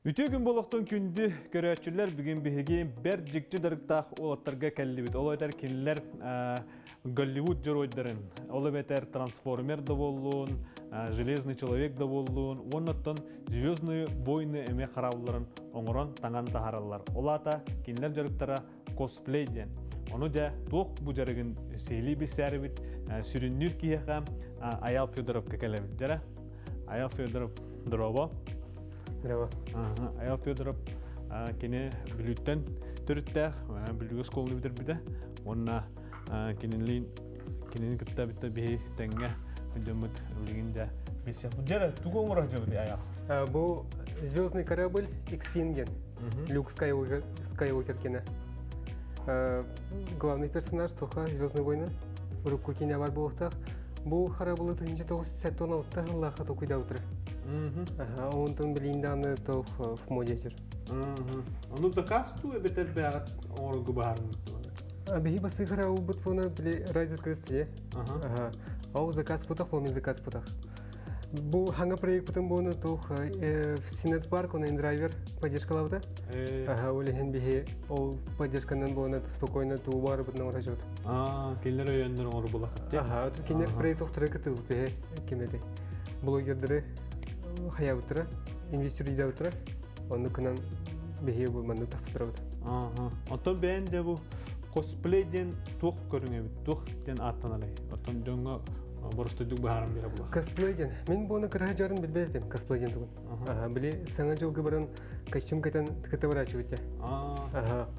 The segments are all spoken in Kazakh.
Үтө күн болоқтон күнді көрәтчілер бүгін бігеге бір жікті дұрықтақ олаттарға кәлі Олайдар кенілер Голливуд жыройдарын. Олы бәтер трансформер да болуын, железный человек да болуын, оннаттан звездные войны әме қарауларын оңыран таңан тахаралар. Олата кенілер жырықтара косплейден. Оны жа тоқ бұ жарығын сейлі бісәрі біт, сүріннүр кейеға Аял Федоров кәкәлі біт. Жара? Аял Федоров дұрова. Здорово. Аял Федоров кене бүлüттен төрүттәк, бүлüгө школны битирбиде. Онна кенелин кытта битте бе теңге жомут үлгенде бесе. Жара тугоңора жабыды аял. Бу звездный корабль X-Wing. Люк Скайуокер кене. Главный персонаж тоха Звездные войны. Рукку кене бар болуктак. Бу кораблы тынчы 956 жылга токуйда утыр. Онтон билинде аны тох в моде жүр. Ону да касту бетер бәгат оргу барын. Беги басы карау бут буна биле райзер кресте. Ау заказ путах, помин заказ путах. Бу ханга проект путам буна тох в Синет парк он драйвер поддержка лавда. Улеген беги о поддержканан буна спокойно ту бар бут на райжот. Келлер өйөндөр ору була. Тут кинер проект тох трекеты бе кемеде. Блогердері хая утыра, инвестируйда утыра, оны күнен бейе болманды тақсытыра бұд. Отон бәйін де бұл косплейден тоқ көріңе біт, тоқ ден аттан алай. Отон жоңға бұрыстойдық бағарым бері бұлақ. Косплейден, мен бұны кірға жарын білбездем, косплейден тұғын. Біле, саңа жылғы баран костюм кәтен тікіті варачы бітте.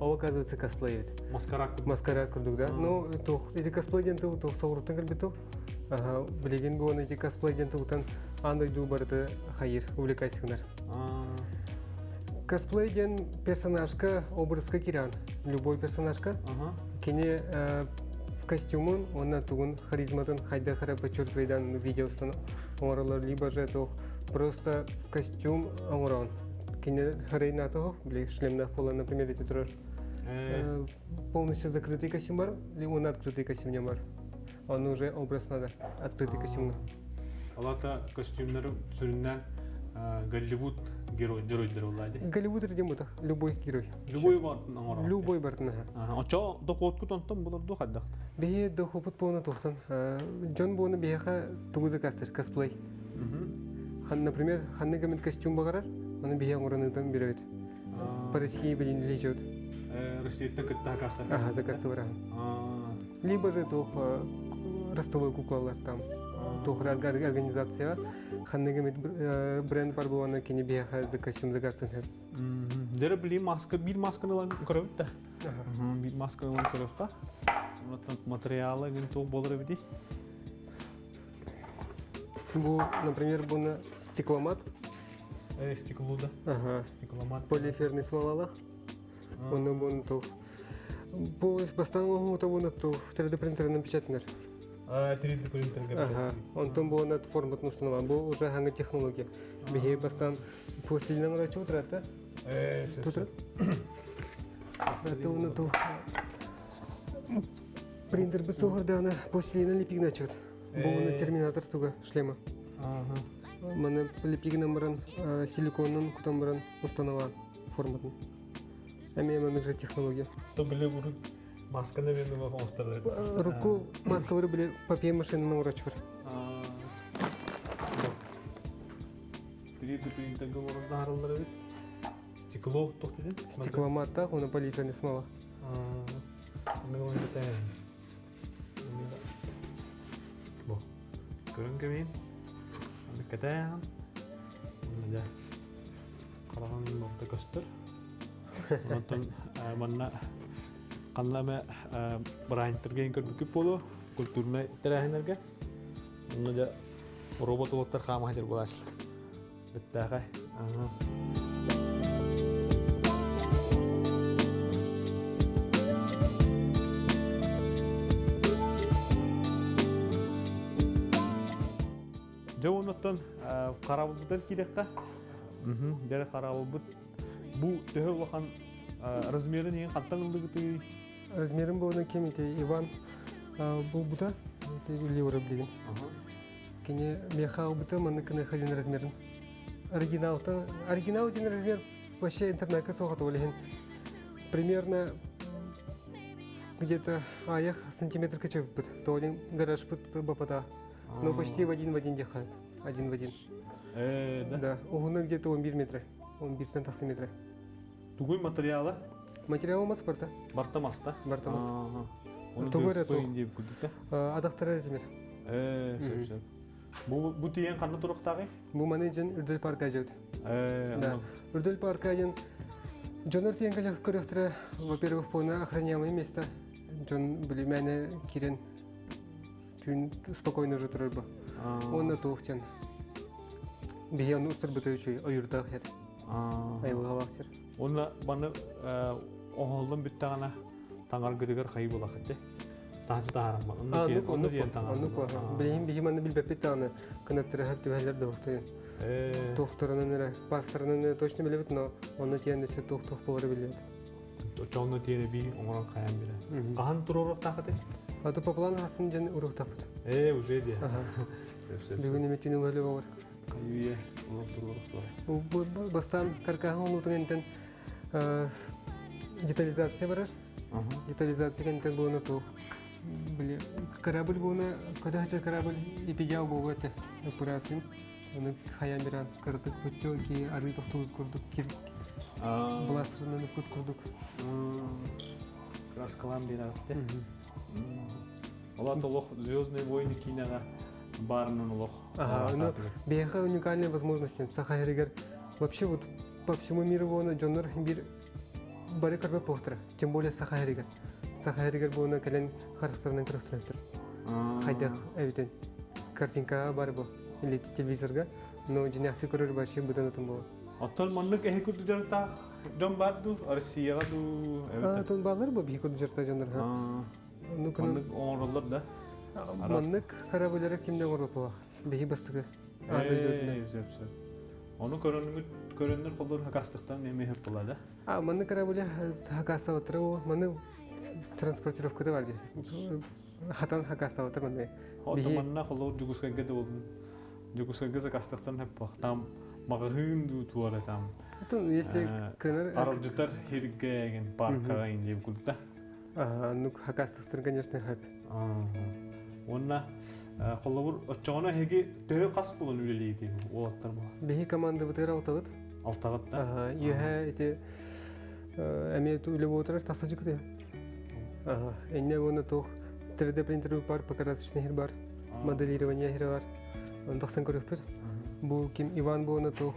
Ол оказывается косплей бит. Маскарад күрдік да. Ну, тоқ, еді косплейден тұғы, тоқ сауырттың кірбет тұғы. Білеген бұны еті косплейден тұғытан андай ду барды хайыр, увлекайсыңдар. Косплейден персонажка, образка киран. Любой персонажка. Кене костюмын, онна тугун харизматын хайда хара подчеркивайдан видеостану. Оңыралар либо же тоқ просто костюм оңыран. Кене харайна тоқ, біле шлемнах пола, например, еті тұрар. Полностью закрытый костюм бар, или он открытый костюм не бар. Он уже образ надо, открытый костюм. Алата костюмнары сүріннен Голливуд геройдері олайды? Голливуд рдем это, любой герой. Любой бартын аңыран? Любой бартын. Оча доқуатку тонтан бұлар доқаддақты? Бейе доқуапыт болуына тоқтан. Джон болуына бейеға туғызы кастыр, косплей. Например, ханны гамет костюм бағарар, оны бейе аңыраныңдан берет. По России білін лежет. Россияттен күтті кастыр? Закасты баран. Либо же тоқ ростовой куклалар там. Тоқ организация. Ханны гамет бренд бар болуына кені бейеға за костюм закастын. Дәрі білейм бір масканы көріп та? Bir maske olan kırıkta. Ondan материалы gün тоқ болыр беді? Бу, например, буна стекломат. Стекло да. Стекломат. Полиэфирный смолалах. Оны буна тоқ. Бу бастан того на тоқ 3D принтер напечатанар. 3D принтер напечатанар. Онтон буна формат нужна. Бу уже ханга технология. Беге бастан пластилиннан рачу утрата. Сөз. Это он эту принтер без угорда на пластилина липик начнет. Был терминатор туга шлема. Мана липик намран силиконный кутамран установан форматный. Амия же технология. То были уже маска наверное в острове. Руку маска были папье машины на урачвар. 3D принтер говорит на харалдары. Стекло тоқтыден? Стекломатта, оны полиэфирный смола. Мен кетейін. Бұл. Көрін көмейін. Оны кетейін. Оны да қарағанын болты көстір. Онытын манна қанламе брайнтерген көрді көп болу. Культурны тәрәхінерге. Оны да робот олықтар қамы хатер болашылы. Бітті ағай. Жауынаттан қарабылбыдан кейдекқа. Дәрі қарабылбыт. Бұл төхі оған размері нең қаттан ұлды күті? Размерім болуына кемейте Иван бұл бұта. Леура білеген. Кене меха бұта, маны кіне қаден размерін. оригинал один размер вообще интернетка сохоту олеген. Примерно где-то аях сантиметр качев будет. То один гараж будет бапата. Но почти в один дехает. Один в один. Да? Да. Угуна где-то 11 метра. 11 таксиметра. Тугуй материалы Материал мас барта. бартамаста. Бартамас. Оны Тугуй дөс рету. қойын деп күлдік та? Адақтары размер. Сөп. Бұл тиен қанды тұрықтағы? Бу манежен үрдөл парка жауд. Да. Да. Үрдөл парка один. Джонор тиен калек көрөктөрө, во-первых, полное охраняемое место. Джон били мене кирен түн спокойно уже турар бу. Он на тухтен. Биян устар бутуючуй ойурда хер. Айылга ваксер. Оны баны оңолдың бүтті ғана таңар күдігер қайы болақыт, таңшы тағарым ба? Оны дейін таңар. Білейін бейім аны білбәппет тағаны кінаттыры әп түбәлер доқтайын. Тоқтырының әрі, пастырының точно білебет, но оны тиенде сет тоқ болары білебет. Жоңны тиені бей оңыран қаян бері. Қаған тұр орық тақыты? Аты поплан хасын жан ұрық тапыт. Уже де. Бүгін еметін өңілі бағыр. Үйе, орық тұр орық тұр. Бастан каркағын ұлытың әнтен детализация барар. Детализация кенттен болуына тоқ. Корабль болуына, көдәхчер корабль епидяу болу әті. Өпірасын. Оны қаян беран кырдық бүттеу ки ары тоқтуыз көрдік. Бласырынан өпкөт көрдік. Краскалан бері ағытты. Ола толық «Звездные войны» кинаға барының олық. Бияға уникальная возможность. Сахаригер вообще вот по всему миру вона Джоннор бир бары карбе похтра. Тем более Сахаригер. Сахаригер вона кален характерный крахтер. Хайдах эвитен. Картинка бар бу. Или телевизорга. Но жинахты көрөр башы будан отун бу. Оттол маннык эхи күрді жарта жон барду, Россияға ду... Тон балар бу бихи күрді жарта жондар. Маннык оңырылыр да? Маннык карабылары кимден орып бу. Бихи бастығы. Оны көрінір қолдар хакастықтан неме хеп болады? Маннык карабылы хакаста отыры о. Манны транспортировкада бар де. Хатан хакаста отыр манны. Манна қолдар жүгіскәге де болдың. Жүгіскәге закастықтан хеп бақ. Там мағығын ду туары там. Если көнөр аралжытар хиргеген паркаға индеп күлді. Ну хакастықтыр, конечно, хеп. Онна қолабыр отчағына хеге төхі қас болын үлелейді олаттар бұл. Бехи команда бұтыр алтағыт. Алтағыт да? Үйе әте әмет үлі отырар тақса жүкті. Әне оны тоқ 3D принтер бар, покрасочный хер бар, моделирование хер бар. Он тақсан көріп бір. Бұл кем Иван бұл оны тоқ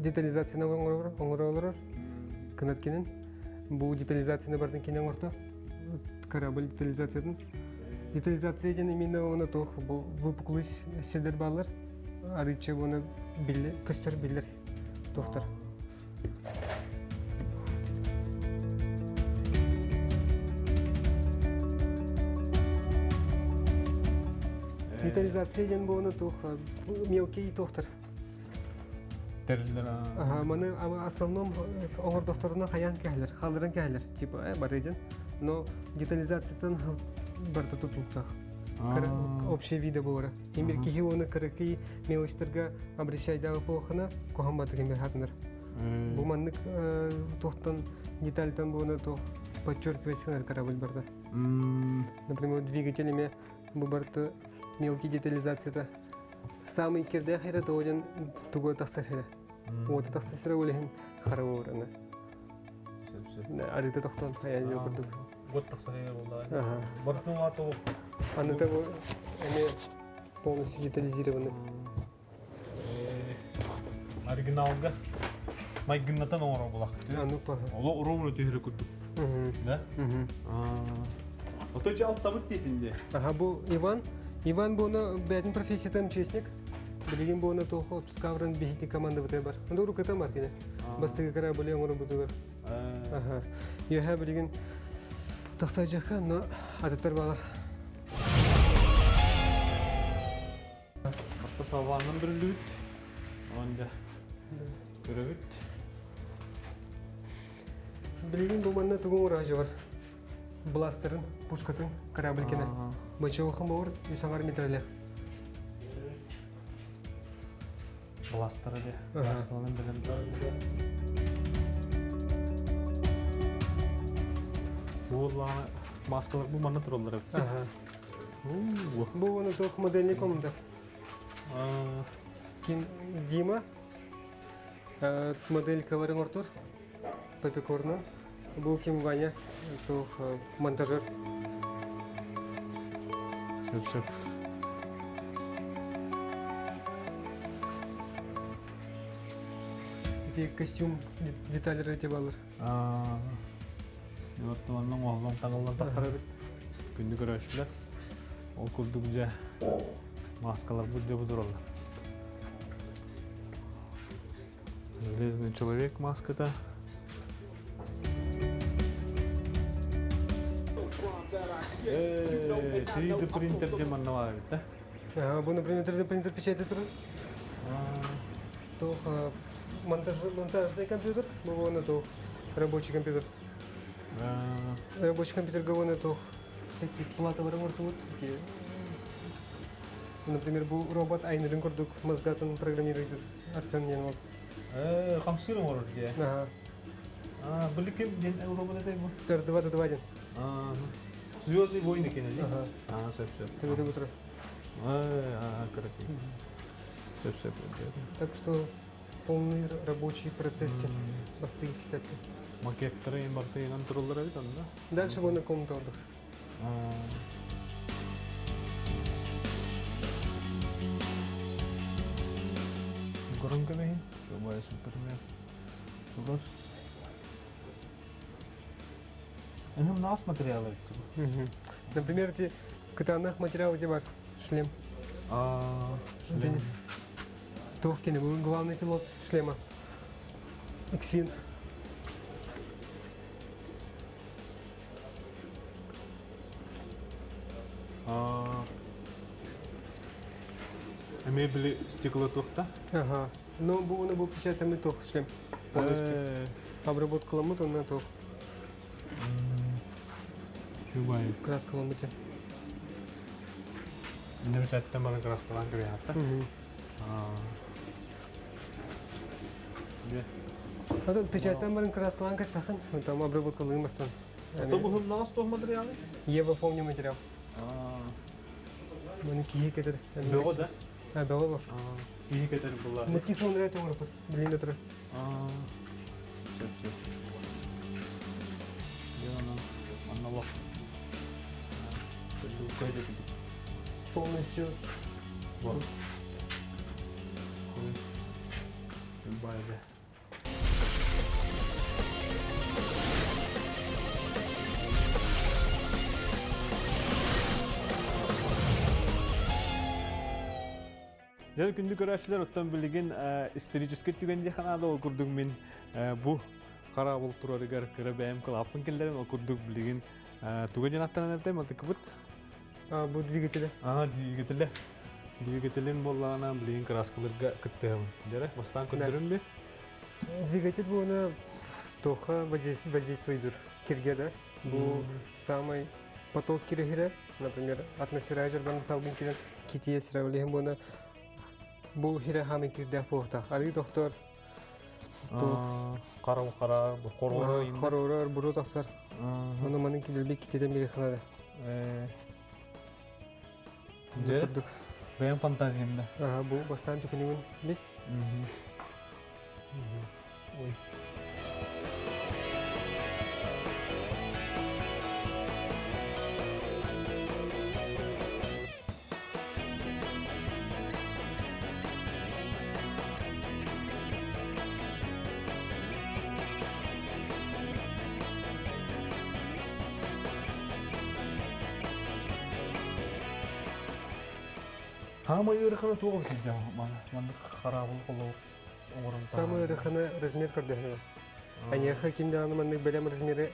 детализацияны оңыралар. Кінат кенен. Бұл детализацияны бардың кенен орта. Корабль детализациядан. Детализациядан именно оны тоқ выпуклый седер балар. Арычы оны көстер білдер тоқтар. Детализациядан бұл оны тоқ мелкий тоқтар. Тәрілдер? Маны основном оңыр докторына қаян кәлер, қалдырын кәлер. Типа барыден. Но детализациядан барда тұтылықтақ. Общий вида болары. Емір кейі оны кірікі мелочтарға обращайдағы болғына қоған баты кемер хатыныр. Бұл маннык тоқтан детальтан бұны тоқ подчеркивайсыңар корабль барда. Например, двигателями бұл барды мелкий детализацияда. Самый керде хайраты одан тугу тақсар хәрі. Оты тақсар хәрі өлігін қара ораны. Арыды тоқтан қаян жау көрдік. Год тақсар хәрі болды. Бұртың аты ол? Анныда бұл әне полностью детализированы. Оригиналға майгыннатан оңырау болақ. Анны паға. Ола ұрауын өте хәрі көрдік. Да? Отойчы алып табыт дейтінде? Бұл Иван бұны бәтін профессиядан честник. Білеген бұны тоқы отпускаврын бейхетті команда бұтай бар. Онда ұрықата бар кені. Бастығы қара біле оңырын бұты бар. Еға білеген тақса жаққа, но атыттар бағар. Атта саванын бірілі үт. Онда көрі үт. Білеген бұл манна тұғын ұрағжы бар. Бластерын, пушкатын, корабль кені. Бачы оқым бауыр, 100 метрлер. Бластары де. Ага. Маскаланын білем. Бұл маскалар бұл мана тұралар өтті. Ага. Бұл оны тоқ модельный комната. Ким Дима модель каварың ортур. Пепекорно. Бұл Ким Ваня тоқ монтажер. Сөп. Эти костюм детальдер өте балыр. Йоттуанның оғылың таңылдан таққара бет. Күнді көрәшілер. Ол күлді бұжа маскалар бұдде бұдыралар. Железный человек маскада. 3D принтер де маннавар бит, да? Бұл, например, 3D принтер печатает тұрыр. Тоқ монтажный компьютер. Бұл оны тоқ рабочий компьютер. Рабочий компьютер говоны тоқ всякие платоварың ортуыт. Например, бұл робот айнырын көрдік мозгатын программирует. Арсен нен ол. Қамсырың орыр де? Бұлі кем ден робот әдей бұл? Р2-2-1. Звездный войны кенели? Сөп. Төбеде бұтыры. Короче. Сөп. Так что полный рабочий процесс бастығы кестәсті. Макеттері ең барты ең тұрылдыр әбет анда? Дальше бұны комната ордық. Көрін көмейін? Шобай супермен. Тұрғыз. Әнім нағыз материалы өтті? Например, эти катанах материалы где бар? Шлем. Шлем. Тохкин, был главный пилот шлема. X-Wing. Мебели стекло тухта? Ага. Но был печатанный тох шлем. Полностью. Обработка ламута на тох. Шубай. Краска ламуте. Не печаттан барын краскалан кірген атта? А тут печатан барын краскалан каскахан. Там обработка лымастан. Это был нағыз тоқ материалы? Ева помню материал. Bunu kiye kadar. Бөғі да? Бөғі бар. Кие кетер бұлар? Мыки сонрай тоңыр бұд. Білейін өтірі. Сөп. Яна, анналақ. Көйді кеді. Полностью. Бар. Любая да. Жәл күнді көрәшілер оттан білген исторический түгенде қанады ол күрдің мен бұл қара бұл тұрарығар кірі бәйім қыл апын келдерін ол күрдің білген түгенен аттанан әрдем алты күбіт? Бұл двигателі. Двигателі. Двигателін болағына білген краскаларға күттіғым. Дәрі, бастан күндірін бер? Двигатель бұл оны тоқа воздействует кирге да. Бұл самый поток киргері. Например, атмосфера жарбанды салғын керен кетие сірәулеген бұны бұл хире хамын кирдек болықтақ. Арғы тоқтар Қара, қорғыры енді? Қорғыры, бұру тақсар. Оны манын келбек кетеден бері қынады. Дәрі? Бәйім фантазиямда. Бұл бастан түкінігін бес. Ой. Самый ырықыны тоғыз дейді маңды қарағыл қолы орын. Самый ырықыны размер көрдіғіне. Әнеқі кемді аны маңдық бәлем размері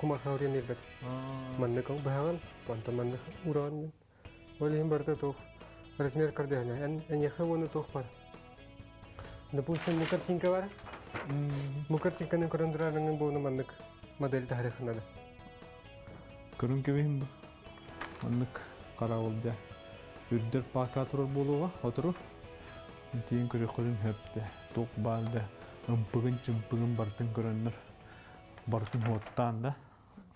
құмақа өрен ербет. Маңдық бағаған, маңды маңдық ұраған мен. Олейін барды тоқ размер көрдіғіне. Әнеқі оны тоқ бар. Допустим, бұл картинка бар. Бұл картинканы көріндірарыңын бұны маңдық модель тарихынады. Көрін кебейін бұл. Маңдық қарағыл да. Үрдер парка тұрыр болуға, отырыр. Тиен көрөкөрүн хөптө. Тук балды. Ыmpыгын чымпыгын бартын көрөннөр. Бартын хоттан да.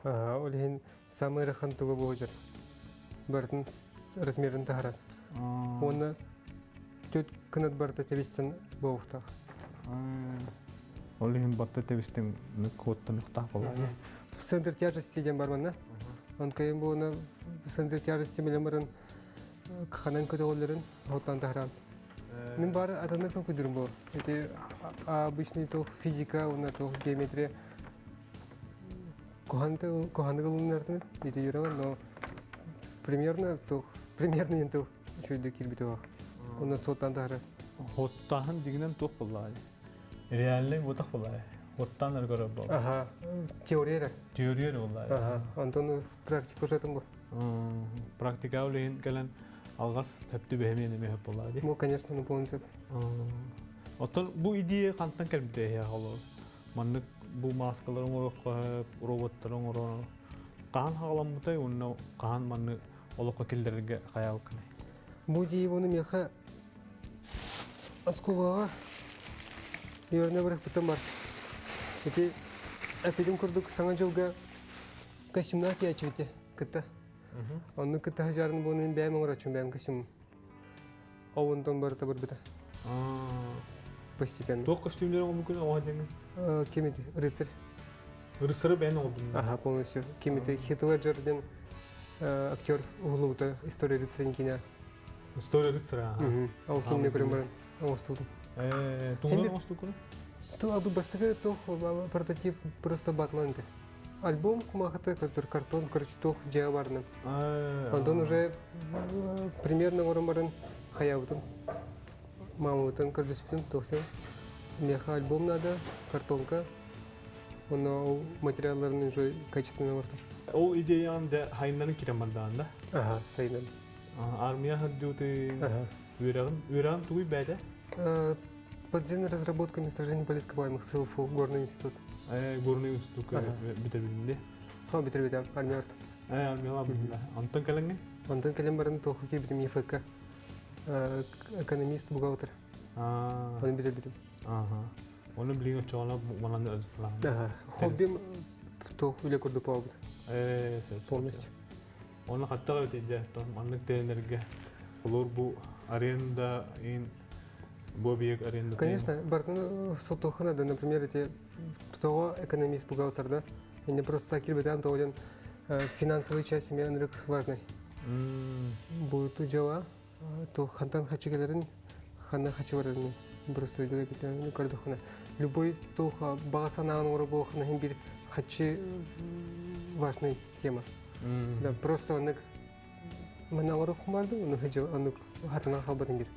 Олеген самый рахан туга болжыр. Бартын размерін тахарат. Оны төт кынат барта тебестен боуқтақ. Олеген батта тебестен хоттан ыктак болду. Центр тяжести ден барманна. Он кайын боуна центр тяжести мелемарын каханан көтөгөлөрүн хоттан тахарат. Мен бары атанықтың көдірім бол. Это обычный toch физика, оны toch геометрия. Коханы кылынлардың ете юраған, но примерно енту шөйді келбеті оға. Оны соттан тахарат. Хоттаһын дигинен тук буллай. Реалный ботак буллай. Хоттан өргөрө бол. Ага, теория. Теория буллай. Ага, антон практика жатым бол. Практика олеген келен алгас төптү бемен эме буллай ди. Ну, конечно, полностью. Отон бу идея кантан келбеде я холо. Маннык бу маскаларын орокко роботтарын оро. Кан хагаламытай унна кан манны олокко келдерге каял кыны. Бу дии буну меха аскуга юрне бирек бутан бар. Эти апидим курдук саңа жылга кашымна тиячыты кытта. Оны кытта жарын буну бәймен урачым бәймен кашым. Овундан барыта бір бита. Постепенно. Ток костюмдерин мүмкүн ага деген. Кемети рыцарь. Рысыры бәймен олдум. Ага, полностью. Кемети Хитледжерден актер углута история рыцаря киня. История рыцаря. Ал кинне көрөм баран. Остулдум. Туңдон остукун. То абы бастыгы то прототип просто Батманды. Альбом кумахата, который картон, короче, то где барным. Он уже примерно воромарен хаявтун. Мамутан кардеспитун тохтен. Меха альбом надо, картонка. Он материалларын уже качественно вартыр. Ол идеяны хайндан кирен барданда. Ага, сайдан. Армия хаджуты үйрәгән туй бәдә. Подземная разработка месторождений полископаемых СЛФУ, Горный институт. Горный институт битәбилде. Ха, битер армия арт. Армия битә. Антон калыңны? Антон калем барын тоху ки битем ЕФК. Экономист, бухгалтер. Он битер. Ага. Оны билген чоңлап мананы özләм. Ага. Хоббим тох үле күрдү пабыт. Полностью. Оны хатта өтеҗә, маннык тенергә. Олар бу аренда ин бу объект аренда. Конечно, бартын сотохана да, например, эти того экономист, бухгалтер, да. И не просто кирбетам то один финансовой части мне важный. Будут дела, то хантан хачигелерин, ханна хачиварин, просто видели битен кардухана. Любой то багасана анурабо хана химбир хачи важная тема. Да, просто он меналары хумарды, он хачи он хатана хабатин бир.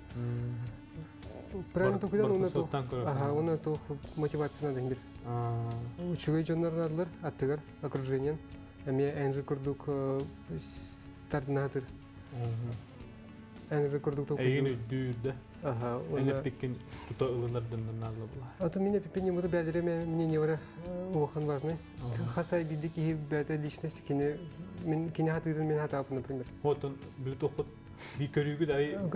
Правильно то кудан он то. Ага, он то мотивация надо бир. Учугай жоннар надылар, аттыгар, окружениен. Эме энжи курдук стартнатыр. Энжи курдук то. Эйни дүйдө. Ага, он пекин тута ылынардан надылар була. А то меня пипени мута бәдере мне не вара ухан важный. Хасай бидик и бәдә личность кине хатырын мен хатапы, например. Вот он бит охот би көрүгү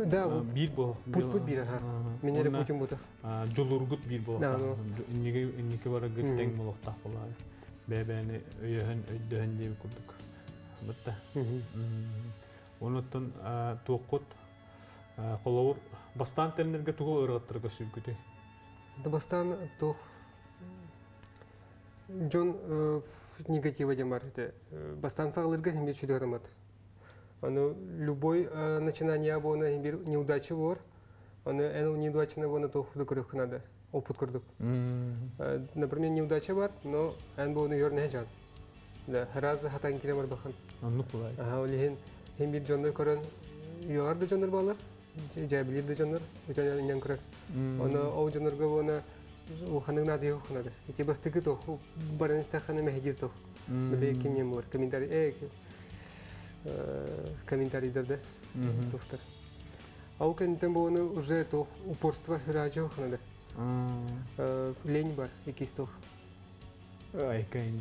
да бир бул. Пут бир ага. Мене репутим бута. Жолургут бир бул. Инниге бара гыттең молоктак була. Бәбәне өйһен өйдәһен дип курдук. Бутта. Онотон тоқот коловур бастан тернерге тугул ыргаттырга сүргүтү. Бастан тох Джон негатива демар. Бастан сагылырга хембир чүдө атамат. Аны любой начинание абона хембир неудача бор. Аны эну неудача абона тохурду көрөк надо. Опыт көрдүк. Например, неудача бар, но эн бону йорне жан. Да, раз хатан кире бар бахан. Анны кулай. Ага, олеген хембир жондар көрөн югарды жондар балар. Жабилирди жондар, өтөн инен көрөр. Аны ол жондарга бону уханың нады yok нады. Эти бастыгы то баран саханы мехдир то. Бе кимнем бар комментарий комментарийдерде. Тофтар. Ау кентен бону уже то упорство раджо нады. Лень бар экистох. Ай кайын.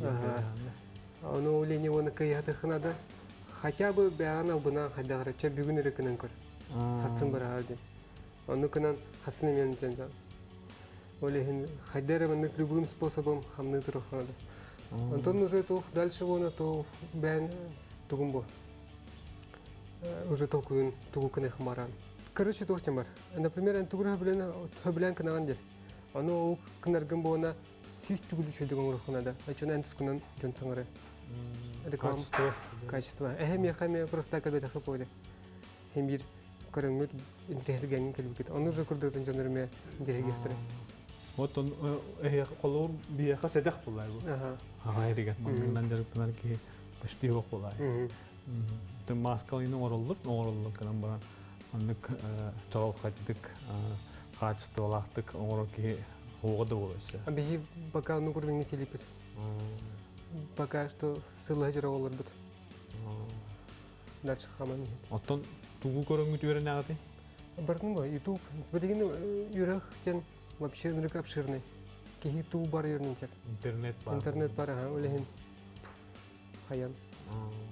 Аны лень оны кыяты хнада. Хотя бы бәган албына хадагырача бүгүн рекенен көр. Хасын бар алды. Оны кынан хасыны мен жанжал. Олехин хайдерованы любым способом хамны трохнады. Антон уже тух дальше вона то бен тугумбо. Уже токуин тугукны хмаран. Короче, тух темар. Например, антугра хаблен кананде. Оно кнаргам бона сис тугуду шөдөгөн рухнада. Ачана антускунан жонсаңары. Качество. Я хами просто как бы так понял. Химир көрөңөт интернеттен келбекет. Аны уже көрдөрдөн жөнөрмө интернеттер. Вот он колор бияха седах булай бу. Ага, дигән. Моннан дәрәп ки почти yok булай. Тем маскалыны орылып канан бара. Аннык чалып хаттык, качество лахтык, ороки хогода булышы. Аби пока ну көрбеңне телепет. Пока что сылажыра олар бит. Дальше хаманы. Оттон тугу көрөңүт үйрәнә аты. Бартын ба YouTube. Сбереген юрах тен вообще нырык обширный. Ки YouTube бар юрнинчер. Интернет бар. Интернет бар, олехин. Хаян.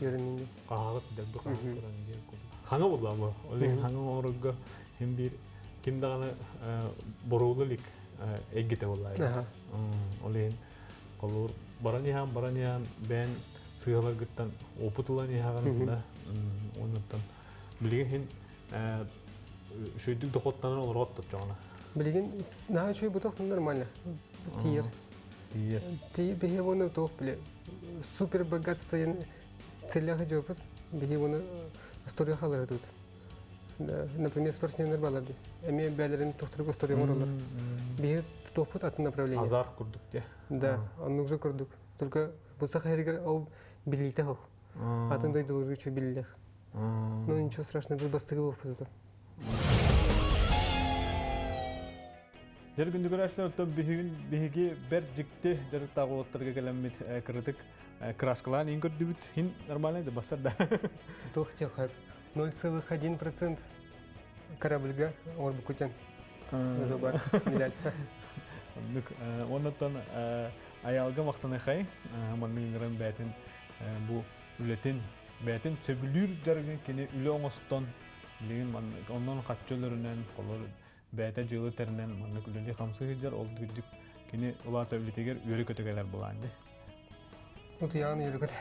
Юрнинде. Кагып дәбби кагып. Хана булламы? Олег хана орыгга hem bir kimdagаны борулылык эггете буллай. Олег колор баранихан бен сыгалар гыттан опытылан яганында онуттан билген шөйдүк дохоттан олор оттот жана. Билген на шөй бутак нормально. Тир. Ти бегевоны топ биле. Супер богатство целяга жопот. Бегевоны история халары тут. Например, спортсменler баларды. Эми бәлерин тохтырып история моралар. Беге топот атын направление. Азар курдук те. Да, он уже курдук. Только бусах хәргә ау билите хо. Атын дойду уже чё биллех. Ну ничего страшного, без бастыгы булды. Жер күндү көрәшләр топ биһиги бер жикте жер тагылыктарга келемит кырдык краскалар ингөр дибит хин нормально да басарда. Тох техар 0,1% корабльга ор букутен. Уже бар медаль. Оннан аялга мактана хай, маннын бәтин бу үлетин бәтин сөбүлүр жаргы кене үлө оңостон деген оннан катчыларынан колор бәтә жылы тернен манны күлүлү хамсы жар ол гыжык кене улата үлетегер үрө көтөгөлөр буланды. Утян йөргөт.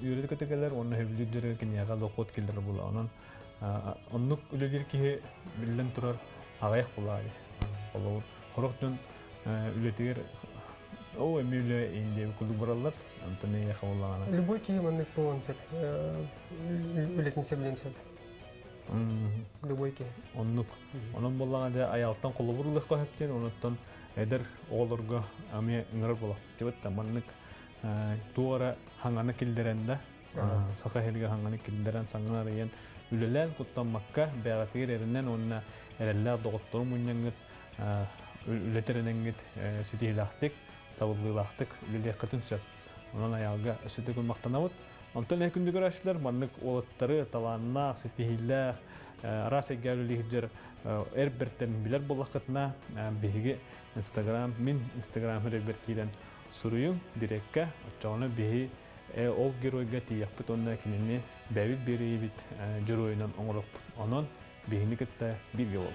Үрө көтөгөлөр онны хөбүлүр жаргы кене яга локот келдер була. Оннук үлелер ки билен турар агаяк булады. Колор хорохтун үлетегер о эмиле инде күлү баралар антоне яхаллана. Любой киеманны полонсак үлетин себленсек. Любой ки. Оннук. Онон боллана аялтан колу бурлык каһаптен оноттон эдер оолорго ами ыңгыр була. Тебетте маннык туара ханганы килдеренде сака хелге ханганы килдерен саңгына реген үлелен куттамакка бәгатыр еринен онна эреллер доготтор муньянгыт үлетерененгит ситилахтык табыллахтык үлеле кытынсып. Онан аялга өсөтөгөн мактанабыт. Антон күндү көрәшләр маннык олаттары таланна ситилах раса гәлүлигдер эрбертен билер булакытна биһиге Instagram ребер килен суруйум дирекка чоны биһи ол геройга тияппыт онна кинене бәбит беребит жөрөйнөн оңроп. Онон биһини кытта бирге болду.